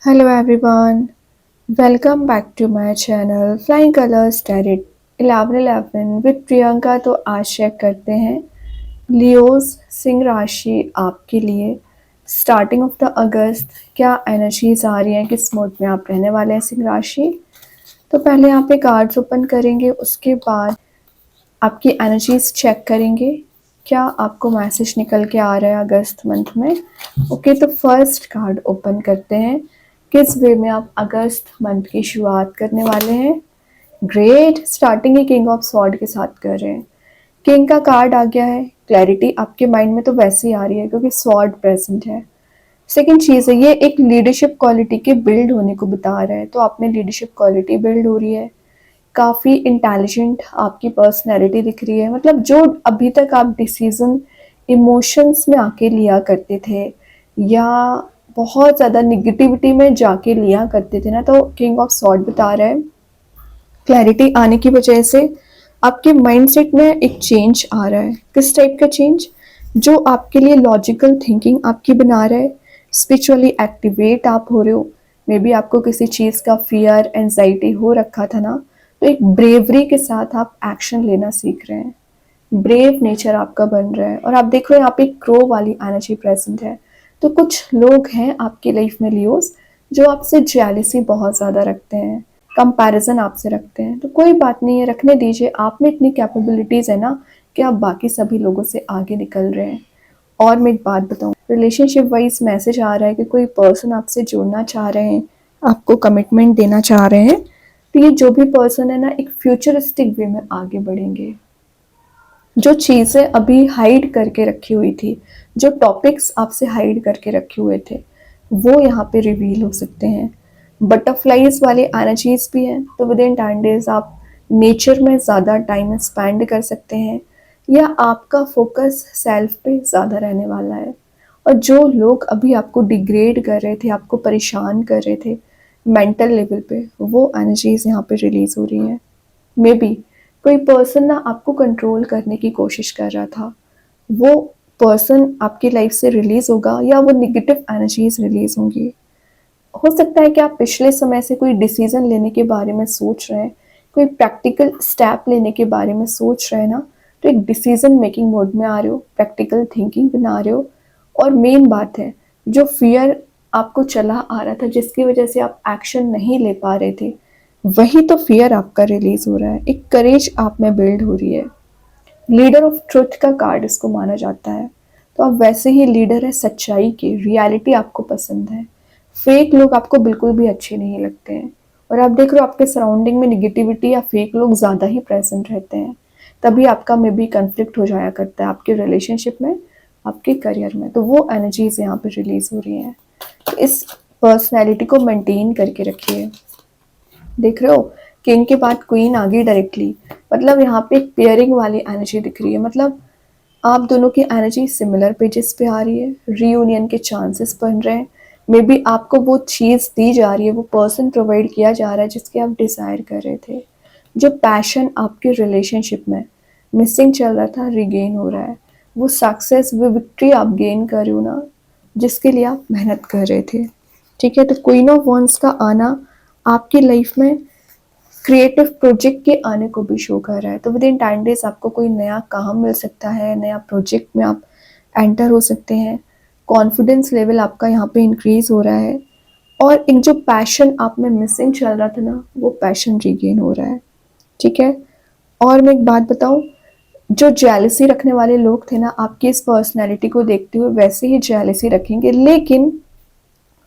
Hello everyone, welcome back to my channel Flying Colors Tarot 1111 with Priyanka. तो आज check करते हैं लियोस सिंह राशि आपके लिए स्टार्टिंग ऑफ द अगस्त क्या एनर्जीज आ रही हैं, किस मोड में आप रहने वाले हैं सिंह राशि। तो पहले यहाँ पे कार्ड्स ओपन करेंगे, उसके बाद आपकी एनर्जीज चेक करेंगे क्या आपको मैसेज निकल के आ रहा है अगस्त मंथ में। ओके, तो फर्स्ट कार्ड ओपन करते हैं, किस वे में आप अगस्त मंथ की शुरुआत करने वाले हैं। Great, starting he king of sword के साथ कर रहे हैं। किंग का कार्ड आ गया है। क्लैरिटी आपके माइंड में तो वैसे ही आ रही है क्योंकि स्वॉर्ड प्रेजेंट है। सेकंड चीज़ है, ये एक लीडरशिप क्वालिटी के बिल्ड होने को बता रहा है, तो आप में लीडरशिप क्वालिटी बिल्ड हो रही है। काफ़ी इंटेलिजेंट आपकी पर्सनैलिटी दिख रही है। मतलब जो अभी तक आप डिसीजन इमोशंस में आके लिया करते थे या बहुत ज़्यादा निगेटिविटी में जाके लिया करते थे ना, तो किंग ऑफ सॉर्ड बता रहा है क्लैरिटी आने की वजह से आपके माइंडसेट में एक चेंज आ रहा है। किस टाइप का चेंज? जो आपके लिए लॉजिकल थिंकिंग आपकी बना रहा है। स्पिरिचुअली एक्टिवेट आप हो रहे हो। मे बी आपको किसी चीज़ का फियर एंजाइटी हो रखा था ना, तो एक ब्रेवरी के साथ आप एक्शन लेना सीख रहे हैं। ब्रेव नेचर आपका बन रहा है। और आप देख रहे हो यहाँ पे क्रो वाली एनर्जी प्रेजेंट है। तो कुछ लोग हैं आपकी लाइफ में लियोस जो आपसे जेलिसी बहुत ज़्यादा रखते हैं, कंपैरिजन आपसे रखते हैं। तो कोई बात नहीं है, रखने दीजिए। आप में इतनी कैपेबिलिटीज़ है ना कि आप बाकी सभी लोगों से आगे निकल रहे हैं। और मैं एक बात बताऊं, रिलेशनशिप वाइज मैसेज आ रहा है कि कोई पर्सन आपसे जुड़ना चाह रहे हैं, आपको कमिटमेंट देना चाह रहे हैं। तो ये जो भी पर्सन है ना, एक फ्यूचरिस्टिक वे में आगे बढ़ेंगे। जो चीज़ें अभी हाइड करके रखी हुई थी, जो टॉपिक्स आपसे हाइड करके रखे हुए थे, वो यहाँ पे रिवील हो सकते हैं। बटरफ्लाइज वाले एनर्जीज भी हैं, तो विद इन 10 डेज आप नेचर में ज़्यादा टाइम स्पेंड कर सकते हैं या आपका फोकस सेल्फ पे ज़्यादा रहने वाला है। और जो लोग अभी आपको डिग्रेड कर रहे थे, आपको परेशान कर रहे थे मेंटल लेवल पे, वो एनर्जीज यहाँ पे रिलीज हो रही हैं। मे बी कोई पर्सन ना आपको कंट्रोल करने की कोशिश कर रहा था, वो पर्सन आपकी लाइफ से रिलीज होगा या वो निगेटिव एनर्जीज रिलीज होंगी। हो सकता है कि आप पिछले समय से कोई डिसीजन लेने के बारे में सोच रहे हैं, कोई प्रैक्टिकल स्टेप लेने के बारे में सोच रहे हैं ना, तो एक डिसीजन मेकिंग मोड में आ रहे हो, प्रैक्टिकल थिंकिंग बना रहे हो। और मेन बात है, जो फियर आपको चला आ रहा था जिसकी वजह से आप एक्शन नहीं ले पा रहे थे, वही तो फियर आपका रिलीज हो रहा है। एक करेज आप में बिल्ड हो रही है। लीडर ऑफ ट्रुथ का कार्ड इसको माना जाता है। तो आप वैसे ही लीडर है सच्चाई के, रियलिटी आपको पसंद है। फेक लोग आपको बिल्कुल भी अच्छे नहीं लगते हैं। और आप देख रहे हो आपके सराउंडिंग में निगेटिविटी या फेक लोग ज़्यादा ही प्रेजेंट रहते हैं, तभी आपका में भी कन्फ्लिक्ट हो जाया करता है आपके रिलेशनशिप में, आपके करियर में। तो वो एनर्जीज यहाँ पे रिलीज हो रही हैं। तो इस पर्सनैलिटी को मेंटेन करके रखिए। देख रहे हो किंग के बाद क्वीन आ गई डायरेक्टली, मतलब यहाँ पे एक पेयरिंग वाली एनर्जी दिख रही है। मतलब आप दोनों की एनर्जी सिमिलर पेजेस पे आ रही है, रीयूनियन के चांसेस बन रहे हैं। मे बी आपको वो चीज़ दी जा रही है, वो पर्सन प्रोवाइड किया जा रहा है जिसके आप डिज़ायर कर रहे थे। जो पैशन आपके रिलेशनशिप में मिसिंग चल रहा था, रिगेन हो रहा है। वो सक्सेस, वो विक्ट्री आप गेन कर रहे हो ना, जिसके लिए आप मेहनत कर रहे थे। ठीक है, तो क्वीन ऑफ वॉन्ड्स का आना आपकी लाइफ में क्रिएटिव प्रोजेक्ट के आने को भी शो कर रहा है। तो विद इन 10 डेज आपको कोई नया काम मिल सकता है, नया प्रोजेक्ट में आप एंटर हो सकते हैं। कॉन्फिडेंस लेवल आपका यहाँ पे इंक्रीज हो रहा है। और एक जो पैशन आप में मिसिंग चल रहा था ना, वो पैशन रिगेन हो रहा है। ठीक है, और मैं एक बात बताऊं, जो जेलसी रखने वाले लोग थे ना, आपकी इस पर्सनैलिटी को देखते हुए वैसे ही जेलसी रखेंगे, लेकिन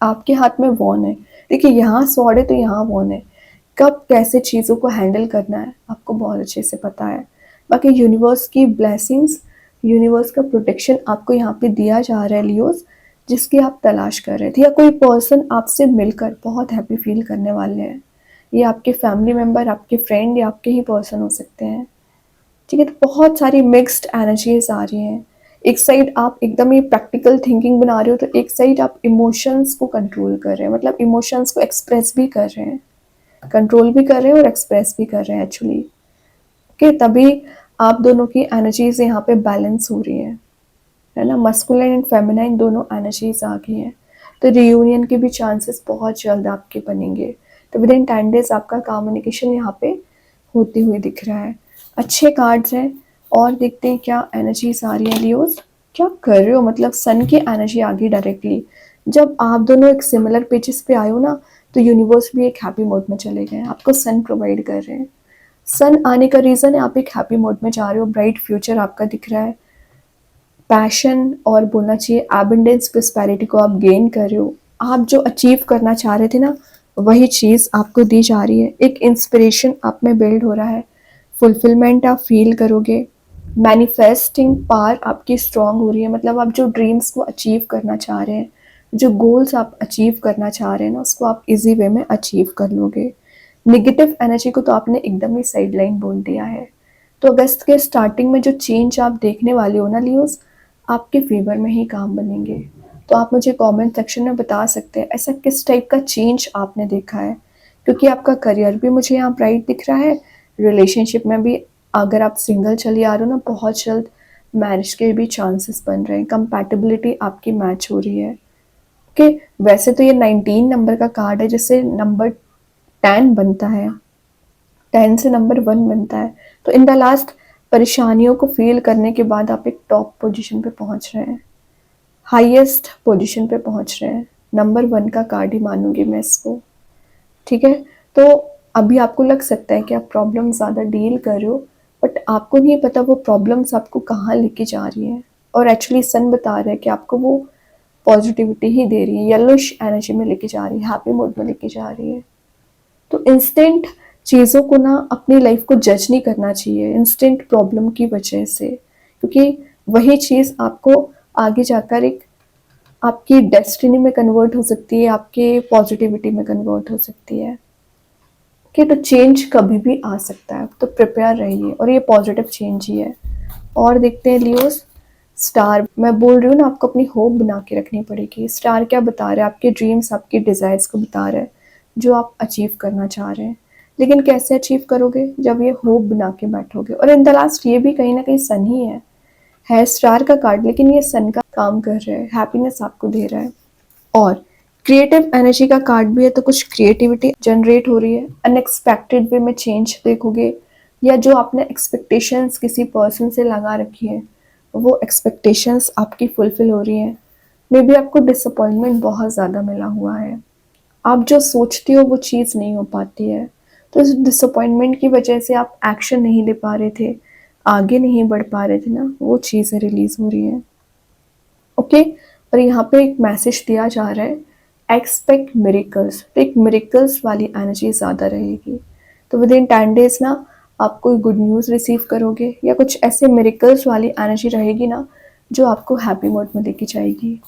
आपके हाथ में वॉन है। देखिए, यहाँ स्वॉर्ड है तो यहाँ वॉन है। कब कैसे चीज़ों को हैंडल करना है आपको बहुत अच्छे से पता है। बाकी यूनिवर्स की ब्लेसिंग्स, यूनिवर्स का प्रोटेक्शन आपको यहाँ पे दिया जा रहा है लियोस, जिसकी आप तलाश कर रहे थे। या कोई पर्सन आपसे मिलकर बहुत हैप्पी फील करने वाले हैं। ये आपके फैमिली मेम्बर, आपके फ्रेंड या आपके ही पर्सन हो सकते हैं। ठीक है, तो बहुत सारी मिक्स्ड एनर्जीज आ रही हैं। एक साइड आप एकदम ही प्रैक्टिकल थिंकिंग बना रहे हो, तो एक साइड आप इमोशंस को कंट्रोल कर रहे हैं, मतलब इमोशंस को एक्सप्रेस भी कर रहे हैं, कंट्रोल भी कर रहे हैं और एक्सप्रेस भी कर रहे हैं एक्चुअली। ओके, तभी आप दोनों की एनर्जीज यहाँ पे बैलेंस हो रही है ना। मस्कुलिन एंड फेमिनाइन दोनों एनर्जीज आ गई हैं। तो रियूनियन के भी चांसेस बहुत जल्द आपके बनेंगे। तो विद इन 10 डेज आपका कम्युनिकेशन यहाँ पे होती हुई दिख रहा है। अच्छे कार्ड्स हैं। और देखते हैं क्या एनर्जीज आ रही है लियोज। क्या कर रहे हो, मतलब सन की एनर्जी आ गई डायरेक्टली। जब आप दोनों एक सिमिलर पेजेस पे आए हो ना, तो यूनिवर्स भी एक हैप्पी मोड में चले गए, आपको सन प्रोवाइड कर रहे हैं। सन आने का रीज़न है आप एक हैप्पी मोड में जा रहे हो, ब्राइट फ्यूचर आपका दिख रहा है, पैशन और बोलना चाहिए एबंडेंस प्रॉस्पेरिटी को आप गेन कर रहे हो। आप जो अचीव करना चाह रहे थे ना, वही चीज़ आपको दी जा रही है। एक इंस्पिरेशन आप में बिल्ड हो रहा है, फुलफिलमेंट आप फील करोगे, मैनिफेस्टिंग पावर आपकी स्ट्रांग हो रही है। मतलब आप जो ड्रीम्स को अचीव करना चाह रहे हैं, जो गोल्स आप अचीव करना चाह रहे हैं ना, उसको आप इजी वे में अचीव कर लोगे। नेगेटिव एनर्जी को तो आपने एकदम ही साइडलाइन बोल दिया है। तो अगस्त के स्टार्टिंग में जो चेंज आप देखने वाले हो ना लियोस, आपके फेवर में ही काम बनेंगे। तो आप मुझे कमेंट सेक्शन में बता सकते हैं ऐसा किस टाइप का चेंज आपने देखा है, क्योंकि आपका करियर भी मुझे यहाँ ब्राइट दिख रहा है, रिलेशनशिप में भी अगर आप सिंगल चले आ रहे हो ना, बहुत जल्द मैरिज के भी चांसेस बन रहे हैं, कंपैटिबिलिटी आपकी मैच हो रही है। ओके, वैसे तो ये 19 नंबर का कार्ड है जिससे नंबर 10 बनता है, 10 से नंबर 1 बनता है। तो इन द लास्ट परेशानियों को फील करने के बाद आप एक टॉप पोजीशन पे पहुंच रहे हैं, हाईएस्ट पोजीशन पे पहुंच रहे हैं। नंबर 1 का कार्ड ही मानूंगी मैं इसको। ठीक है, तो अभी आपको लग सकता है कि आप प्रॉब्लम ज़्यादा डील कर रहे हो, बट आपको नहीं पता वो प्रॉब्लम्स आपको कहाँ लेके जा रही हैं। और एक्चुअली सन बता रहा है कि आपको वो पॉजिटिविटी ही दे रही है, येलोइश एनर्जी में लेके जा रही है, हैप्पी मूड में लेके जा रही है। तो इंस्टेंट चीज़ों को ना अपनी लाइफ को जज नहीं करना चाहिए इंस्टेंट प्रॉब्लम की वजह से, क्योंकि वही चीज़ आपको आगे जाकर एक आपकी डेस्टिनी में कन्वर्ट हो सकती है, आपके पॉजिटिविटी में कन्वर्ट हो सकती है। कि तो चेंज कभी भी आ सकता है, तो प्रिपेयर रहिए, और ये पॉजिटिव चेंज ही है। और देखते हैं लियोस, स्टार मैं बोल रही हूँ ना, आपको अपनी होप बना के रखनी पड़ेगी। स्टार क्या बता रहा है, आपके ड्रीम्स आपके डिज़ायर्स को बता रहा है, जो आप अचीव करना चाह रहे हैं। लेकिन कैसे अचीव करोगे, जब ये होप बना के बैठोगे। और इन द लास्ट ये भी कहीं ना कहीं सन ही है स्टार का कार्ड, लेकिन ये सन का काम कर रहा है, हैप्पीनेस आपको दे रहा है। और क्रिएटिव एनर्जी का कार्ड भी है, तो कुछ क्रिएटिविटी जनरेट हो रही है, अनएक्सपेक्टेड वे में चेंज देखोगे, या जो आपने एक्सपेक्टेशंस किसी पर्सन से लगा रखी है, वो एक्सपेक्टेशंस आपकी फुलफिल हो रही हैं। मे बी आपको डिसअपॉइंटमेंट बहुत ज़्यादा मिला हुआ है, आप जो सोचते हो वो चीज़ नहीं हो पाती है, तो इस डिसअपॉइंटमेंट की वजह से आप एक्शन नहीं ले पा रहे थे, आगे नहीं बढ़ पा रहे थे ना, वो चीज़ें रिलीज हो रही हैं। ओके, और यहाँ पे एक मैसेज दिया जा रहा है, एक्सपेक्ट मिरेकल्स। तो एक मिरेकल्स वाली एनर्जी ज़्यादा रहेगी। तो विद इन 10 डेज ना आप कोई गुड न्यूज़ रिसीव करोगे, या कुछ ऐसे मिरेकल्स वाली एनर्जी रहेगी ना, जो आपको हैप्पी मोड में लेके जाएगी।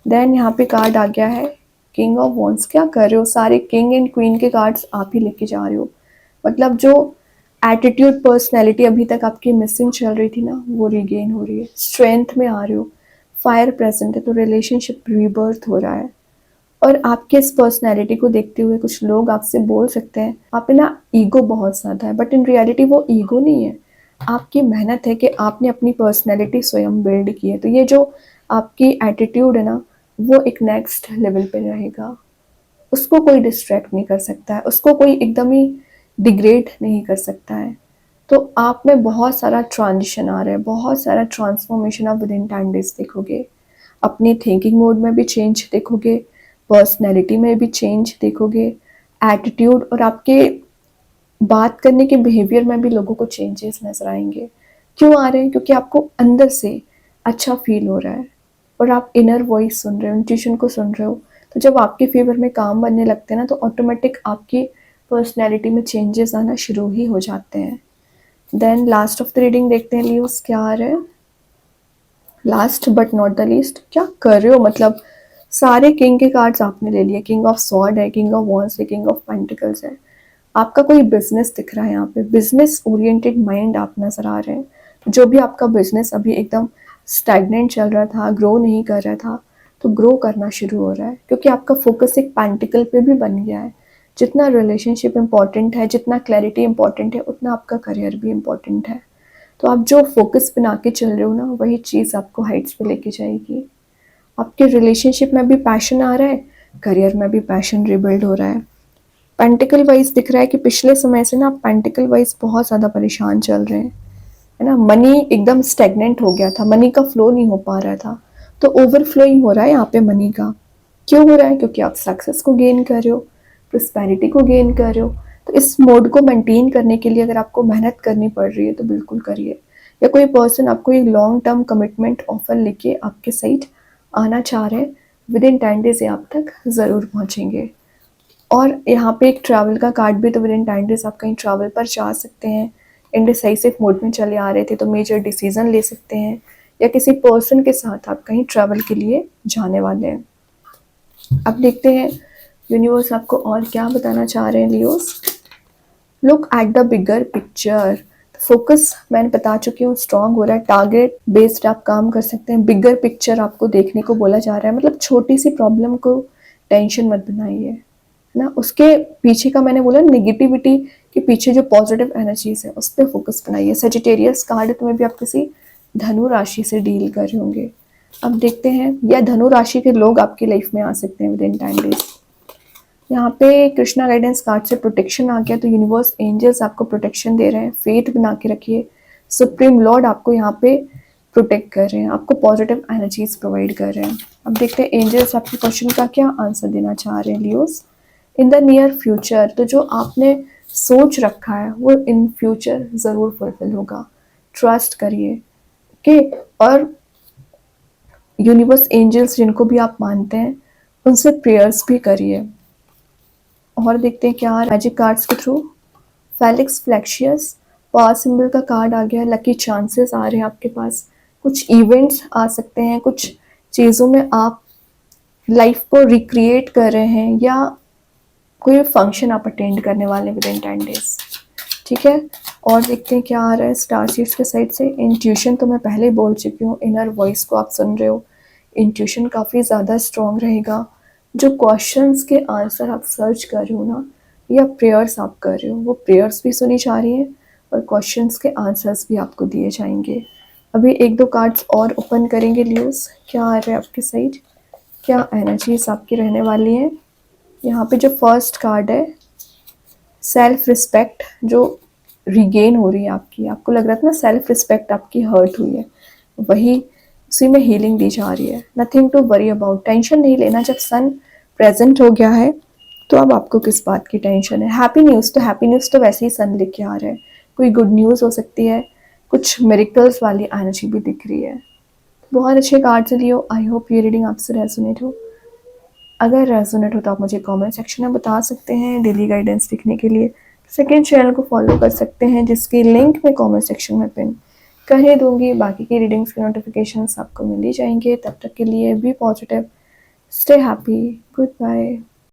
देन यहाँ पे कार्ड आ गया है किंग ऑफ वॉन्ड्स। क्या कर रहे हो, सारे किंग एंड क्वीन के कार्ड्स आप ही लेके जा रहे हो। मतलब जो एटीट्यूड पर्सनैलिटी अभी तक आपकी मिसिंग चल रही थी ना, वो रिगेन हो रही है, स्ट्रेंथ में आ रहे हो, फायर प्रेजेंट है, तो रिलेशनशिप रीबर्थ हो रहा है। और आपके इस पर्सनैलिटी को देखते हुए कुछ लोग आपसे बोल सकते हैं आप में ना ईगो बहुत ज़्यादा है, बट इन रियलिटी वो ईगो नहीं है, आपकी मेहनत है कि आपने अपनी पर्सनैलिटी स्वयं बिल्ड की है। तो ये जो आपकी एटीट्यूड है ना, वो एक नेक्स्ट लेवल पे रहेगा, उसको कोई डिस्ट्रैक्ट नहीं कर सकता है, उसको कोई एकदम ही डिग्रेड नहीं कर सकता है। तो आप में बहुत सारा ट्रांजिशन आ रहा है, बहुत सारा ट्रांसफॉर्मेशन आप विद इन 10 डेज देखोगे। अपने थिंकिंग मोड में भी चेंज देखोगे, पर्सनैलिटी में भी चेंज देखोगे, एटीट्यूड और आपके बात करने के बिहेवियर में भी लोगों को चेंजेस नजर आएंगे। क्यों आ रहे हैं, क्योंकि आपको अंदर से अच्छा फील हो रहा है, और आप इनर वॉइस सुन रहे हो, इंट्यूशन को सुन रहे हो। तो जब आपके फेवर में काम बनने लगते हैं ना, तो ऑटोमेटिक आपकी पर्सनैलिटी में चेंजेस आना शुरू ही हो जाते हैं। Then last of the reading देखते हैं लियोस, क्या आ रहा है। Last but not the least, क्या कर रहे हो, मतलब सारे किंग के कार्ड्स आपने ले लिए, किंग ऑफ स्वॉर्ड है, किंग ऑफ वॉन्ड्स है, किंग ऑफ पेंटिकल्स है। आपका कोई बिजनेस दिख रहा है यहाँ पे, बिजनेस ओरिएंटेड माइंड आप नजर आ रहे हैं। जो भी आपका बिजनेस अभी एकदम स्टैग्नेंट चल रहा था, ग्रो नहीं कर रहा था, तो ग्रो करना शुरू हो रहा है, क्योंकि आपका फोकस एक पेंटिकल पे भी बन गया है। जितना रिलेशनशिप इंपॉर्टेंट है, जितना क्लैरिटी इंपॉर्टेंट है, उतना आपका करियर भी इंपॉर्टेंट है। तो आप जो फोकस बना के चल रहे हो ना, वही चीज़ आपको हाइट्स पे लेके जाएगी। आपके रिलेशनशिप में भी पैशन आ रहा है, करियर में भी पैशन रिबिल्ड हो रहा है। पेंटिकल वाइज दिख रहा है कि पिछले समय से ना आप पेंटिकल वाइज बहुत ज़्यादा परेशान चल रहे हैं, है ना। मनी एकदम स्टेगनेंट हो गया था, मनी का फ्लो नहीं हो पा रहा था, तो ओवरफ्लोइंग हो रहा है यहाँ पे मनी का। क्यों हो रहा है? क्योंकि आप सक्सेस को गेन कर रहे हो, प्रोस्पेरिटी को गेन कर रहे हो। तो इस मोड को मेंटेन करने के लिए अगर आपको मेहनत करनी पड़ रही है तो बिल्कुल करिए। या कोई पर्सन आपको एक लॉन्ग टर्म कमिटमेंट ऑफर लेके आपके साइड आना चाह रहे हैं, विद इन 10 डेज आप तक ज़रूर पहुँचेंगे। और यहाँ पे एक ट्रैवल का कार्ड भी, तो विद इन 10 डेज आप कहीं ट्रैवल पर जा सकते हैं। इंडिसाइसिव मोड में चले आ रहे थे तो मेजर डिसीजन ले सकते हैं, या किसी पर्सन के साथ आप कहीं ट्रैवल के लिए जाने वाले हैं। अब देखते हैं यूनिवर्स आपको और क्या बताना चाह रहे हैं Leos. Look at the bigger picture. Focus मैंने बता चुकी हूँ स्ट्रांग हो रहा है, टारगेट बेस्ड आप काम कर सकते हैं। बिगर पिक्चर आपको देखने को बोला जा रहा है, मतलब छोटी सी प्रॉब्लम को टेंशन मत बनाइए, है ना। उसके पीछे का मैंने बोला नेगेटिविटी के पीछे जो पॉजिटिव एनर्जीज है उस पर फोकस बनाइए। सजिटेरियस कार्ड तुम्हें भी आप किसी धनु राशि से डील कर रहे होंगे। अब देखते हैं, या धनु राशि के लोग आपकी लाइफ में आ सकते हैं विद इन 10 डेज। यहाँ पे कृष्णा गाइडेंस कार्ड से प्रोटेक्शन आ गया, तो यूनिवर्स एंजल्स आपको प्रोटेक्शन दे रहे हैं। फेट बना के रखिए, सुप्रीम लॉर्ड आपको यहाँ पे प्रोटेक्ट कर रहे हैं, आपको पॉजिटिव एनर्जीज प्रोवाइड कर रहे हैं। अब देखते हैं एंजल्स आपके क्वेश्चन का क्या आंसर देना चाह रहे हैं Leos. In the near future, तो जो आपने सोच रखा है वो इन फ्यूचर ज़रूर फुलफिल होगा। ट्रस्ट करिए, ओके। और यूनिवर्स एंजल्स जिनको भी आप मानते हैं उनसे प्रेयर्स भी करिए। और देखते हैं क्या मैजिक कार्ड्स के थ्रू। फेलिक्स फ्लैक्शियस पावर सिंबल का कार्ड आ गया है। लकी चांसेस आ रहे हैं आपके पास, कुछ इवेंट्स आ सकते हैं, कुछ चीज़ों में आप लाइफ को रिक्रिएट कर रहे हैं, या कोई फंक्शन आप अटेंड करने वाले विद इन 10 डेज, ठीक है। और देखते हैं क्या आ रहा है स्टार सीड्स के साइड से। इंट्यूशन तो मैं पहले बोल चुकी हूँ, इनर वॉइस को आप सुन रहे हो, इंट्यूशन काफ़ी ज़्यादा स्ट्रॉन्ग रहेगा। जो क्वेश्चंस के आंसर आप सर्च कर रहे हो ना, या प्रेयर्स आप कर रहे हो, वो प्रेयर्स भी सुनी जा रही हैं और क्वेश्चंस के आंसर्स भी आपको दिए जाएंगे। अभी एक दो कार्ड्स और ओपन करेंगे लियोस, क्या आ रहा है आपके साइड, क्या एनर्जीज आपकी रहने वाली हैं। यहाँ पे जो फर्स्ट कार्ड है, सेल्फ रिस्पेक्ट जो रिगेन हो रही है आपकी, आपको लग रहा था ना सेल्फ रिस्पेक्ट आपकी हर्ट हुई है, वही उसी में हीलिंग दी जा रही है। Nothing to worry about, tension नहीं लेना। जब सन प्रेजेंट हो गया है तो अब आपको किस बात की टेंशन है। हैप्पी न्यूज़ तो वैसे ही सन लेके आ रहा है, कोई गुड न्यूज़ हो सकती है, कुछ मिरेकल्स वाली एनर्जी भी दिख रही है। बहुत अच्छे कार्ड्स लियो। आई होप ये रीडिंग आपसे रेजोनेट हो। अगर रेजोनेट हो तो आप मुझे कमेंट सेक्शन में बता सकते हैं। डेली गाइडेंस दिखने के लिए सेकंड चैनल को फॉलो कर सकते हैं, जिसकी लिंक मैं कमेंट सेक्शन में पिन कर ही दूंगी। बाकी की रीडिंग्स के नोटिफिकेशंस आपको मिल ही जाएंगे। तब तक के लिए be positive, stay happy, good bye.